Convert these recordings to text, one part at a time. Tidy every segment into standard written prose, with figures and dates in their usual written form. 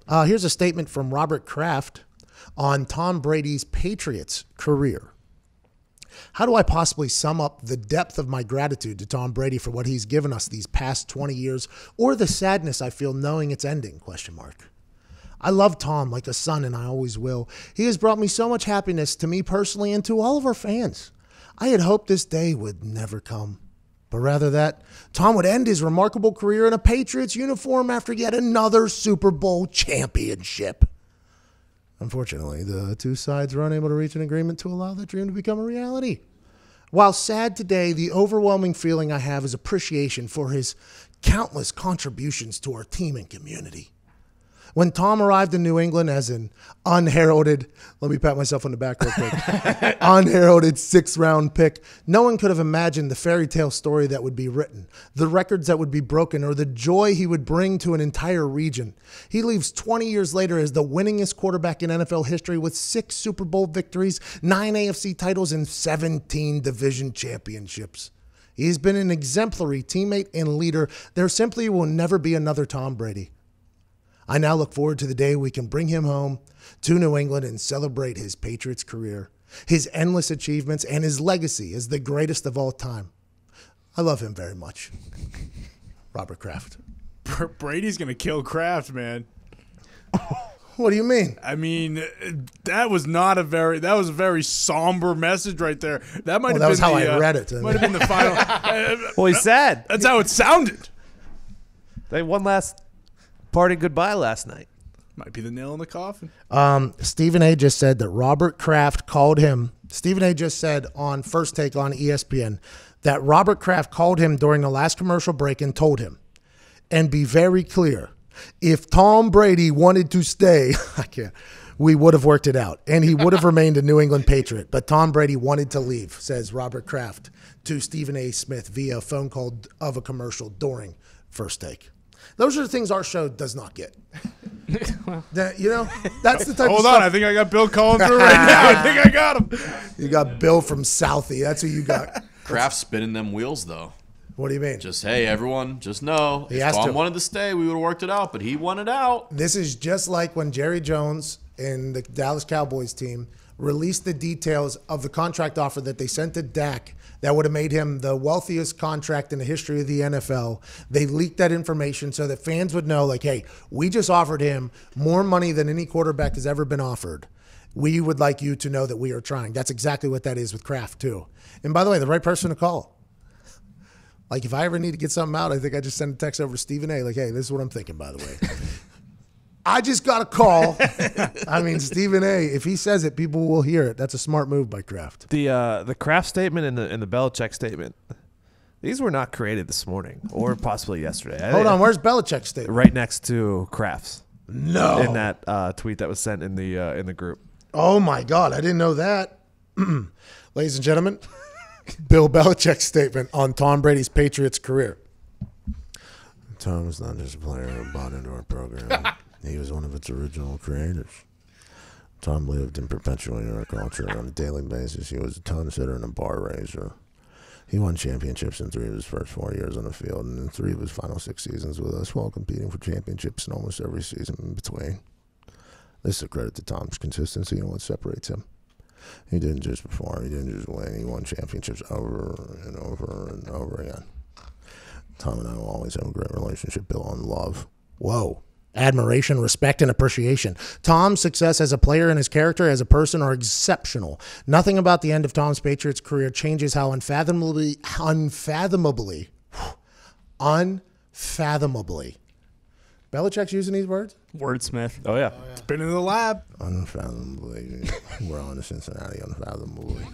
Here's a statement from Robert Kraft on Tom Brady's Patriots career. How do I possibly sum up the depth of my gratitude to Tom Brady for what he's given us these past 20 years, or the sadness I feel knowing it's ending? ? I love Tom like a son, and I always will. He has brought me so much happiness to me personally and to all of our fans. I had hoped this day would never come, but rather that Tom would end his remarkable career in a Patriots uniform after yet another Super Bowl championship. Unfortunately, the two sides were unable to reach an agreement to allow that dream to become a reality. While sad today, the overwhelming feeling I have is appreciation for his countless contributions to our team and community. When Tom arrived in New England as an unheralded, let me pat myself on the back real quick, unheralded 6th-round pick, no one could have imagined the fairy tale story that would be written, the records that would be broken, or the joy he would bring to an entire region. He leaves 20 years later as the winningest quarterback in NFL history with 6 Super Bowl victories, 9 AFC titles, and 17 division championships. He's been an exemplary teammate and leader. There simply will never be another Tom Brady. I now look forward to the day we can bring him home to New England and celebrate his Patriots career, his endless achievements, and his legacy as the greatest of all time. I love him very much. Robert Kraft. Brady's going to kill Kraft, man. What do you mean? I mean, that was a very somber message right there. That might have been that was how I read it. Might have been the final. Well, he's sad. That's how it sounded. They won last party goodbye last night. Might be the nail in the coffin. Stephen A. just said that Robert Kraft called him. Stephen A. just said on First Take on ESPN that Robert Kraft called him during the last commercial break and told him, and be very clear, if Tom Brady wanted to stay, we would have worked it out, and he would have remained a New England Patriot. But Tom Brady wanted to leave, says Robert Kraft to Stephen A. Smith via a phone call of a commercial during First Take. Those are the things our show does not get. That's the type Hold of on, stuff. I think I got Bill calling through right now. I think I got him. You got Bill from Southie. That's who you got. Kraft spinning them wheels, though. What do you mean? Just, hey, everyone, just know, if Tom wanted to stay, we would have worked it out, but he wanted out. This is just like when Jerry Jones and the Dallas Cowboys team released the details of the contract offer that they sent to Dak that would have made him the wealthiest contract in the history of the NFL. They leaked that information so that fans would know, like, hey, we just offered him more money than any quarterback has ever been offered. We would like you to know that we are trying. That's exactly what that is with Kraft, too. And by the way, the right person to call. Like, if I ever need to get something out, I think I just send a text over to Stephen A. Like, hey, this is what I'm thinking, by the way. I just got a call. I mean, Stephen A., if he says it, people will hear it. That's a smart move by Kraft. The Kraft statement and the Belichick statement, these were not created this morning or possibly yesterday. Hold on, where's Belichick's statement? Right next to Kraft's. No. In that tweet that was sent in the group. Oh, my God. I didn't know that. Ladies and gentlemen, Bill Belichick's statement on Tom Brady's Patriots career. Tom was not just a player who bought into our program. He was one of its original creators. Tom lived in perpetuating our culture on a daily basis. He was a ton setter and a bar raiser. He won championships in 3 of his first 4 years on the field and in 3 of his final 6 seasons with us, while competing for championships in almost every season in between. This is a credit to Tom's consistency and what separates him. He didn't just perform. He didn't just win. He won championships over and over and over again. Tom and I will always have a great relationship built on love. Whoa. Admiration, respect, and appreciation. Tom's success as a player and his character as a person are exceptional. Nothing about the end of Tom's Patriots career changes how unfathomably, Belichick's using these words? Wordsmith. Oh, yeah. It's been in the lab. Unfathomably. We're on to Cincinnati, unfathomably.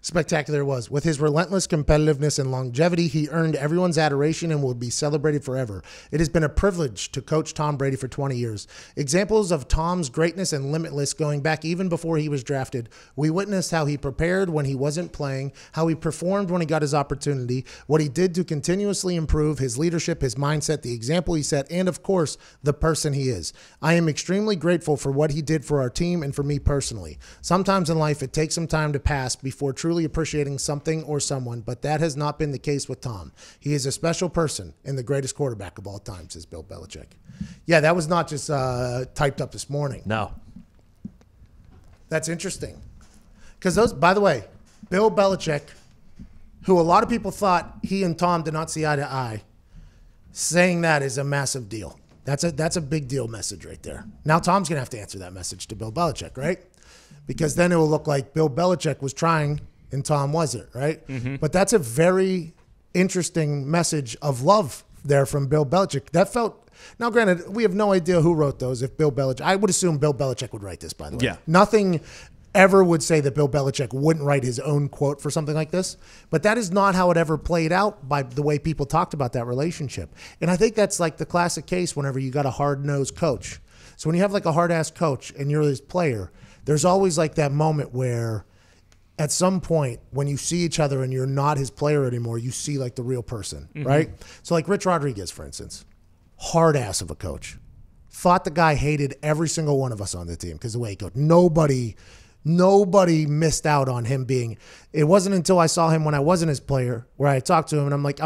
Spectacular it was. With his relentless competitiveness and longevity, he earned everyone's adoration and will be celebrated forever. It has been a privilege to coach Tom Brady for 20 years. Examples of Tom's greatness and limitless going back even before he was drafted. We witnessed how he prepared when he wasn't playing, how he performed when he got his opportunity, what he did to continuously improve his leadership, his mindset, the example he set, and of course, the person he is. I am extremely grateful for what he did for our team and for me personally. Sometimes in life, it takes some time to pass before truly truly appreciating something or someone, but that has not been the case with Tom. He is a special person and the greatest quarterback of all time, says Bill Belichick. Yeah, that was not just typed up this morning. No. That's interesting. Because those, by the way, Bill Belichick, who a lot of people thought he and Tom did not see eye to eye, saying that is a massive deal. That's a big deal message right there. Now Tom's going to have to answer that message to Bill Belichick, right? Because then it will look like Bill Belichick was trying and Tom wasn't, right? Mm-hmm. But that's a very interesting message of love there from Bill Belichick. That felt, now granted, we have no idea who wrote those. If Bill Belichick, I would assume Bill Belichick would write this, by the way. Yeah. Nothing ever would say that Bill Belichick wouldn't write his own quote for something like this. But that is not how it ever played out by the way people talked about that relationship. And I think that's like the classic case whenever you got a hard-nosed coach. So when you have like a hard-ass coach and you're his player, there's always like that moment where at some point when you see each other and you're not his player anymore, you see like the real person, right? So like Rich Rodriguez, for instance, hard-ass of a coach. Thought the guy hated every single one of us on the team because the way he coached. Nobody missed out on him being. It wasn't until I saw him when I wasn't his player where I talked to him and I'm like,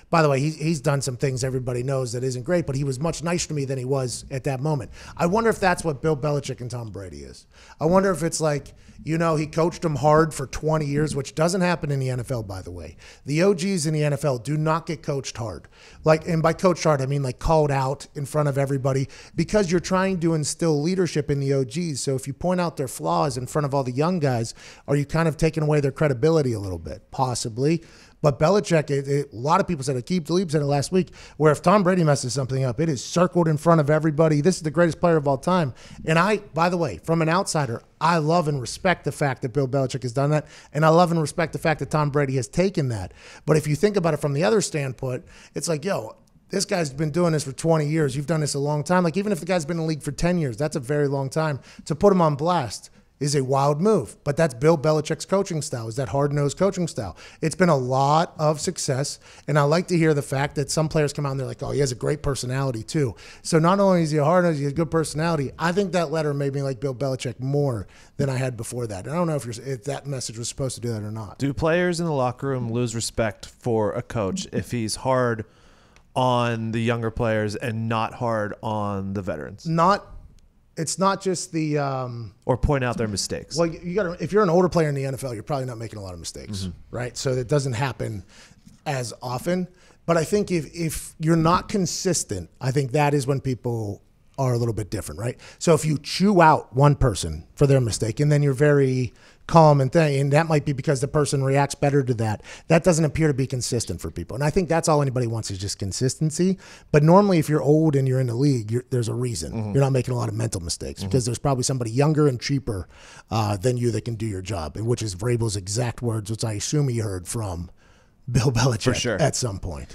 by the way, he's done some things everybody knows that isn't great, but he was much nicer to me than he was at that moment. I wonder if that's what Bill Belichick and Tom Brady is. I wonder if it's like, you know, he coached him hard for 20 years, which doesn't happen in the NFL, by the way. The OGs in the NFL do not get coached hard. Like, and by coached hard, I mean like called out in front of everybody because you're trying to instill leadership in the OGs. So if you point out their flaws in front of all the young guys, are you kind of taking away their credibility a little bit? Possibly. But Belichick, a lot of people said it. Keith Delebe said it last week, where if Tom Brady messes something up, it is circled in front of everybody. This is the greatest player of all time. And I, by the way, from an outsider, I love and respect the fact that Bill Belichick has done that. And I love and respect the fact that Tom Brady has taken that. But if you think about it from the other standpoint, it's like, yo, this guy's been doing this for 20 years. You've done this a long time. Like, even if the guy's been in the league for 10 years, that's a very long time. To put him on blast is a wild move. But that's Bill Belichick's coaching style, is that hard-nosed coaching style. It's been a lot of success, and I like to hear the fact that some players come out and they're like, oh, he has a great personality too. So not only is he a hard-nosed, he has a good personality. I think that letter made me like Bill Belichick more than I had before that. And I don't know if that message was supposed to do that or not. Do players in the locker room lose respect for a coach if he's hard on the younger players and not hard on the veterans? It's not just the or point out their mistakes. Well, you got to. If you're an older player in the NFL, you're probably not making a lot of mistakes, right? So it doesn't happen as often. But I think if you're not consistent, I think that is when people are a little bit different, right? So if you chew out one person for their mistake, and then you're very calm and that might be because the person reacts better to that. That doesn't appear to be consistent for people. And I think that's all anybody wants is just consistency. But normally if you're old and you're in the league, there's a reason. You're not making a lot of mental mistakes because there's probably somebody younger and cheaper than you that can do your job, which is Vrabel's exact words, which I assume he heard from Bill Belichick for sure. at some point.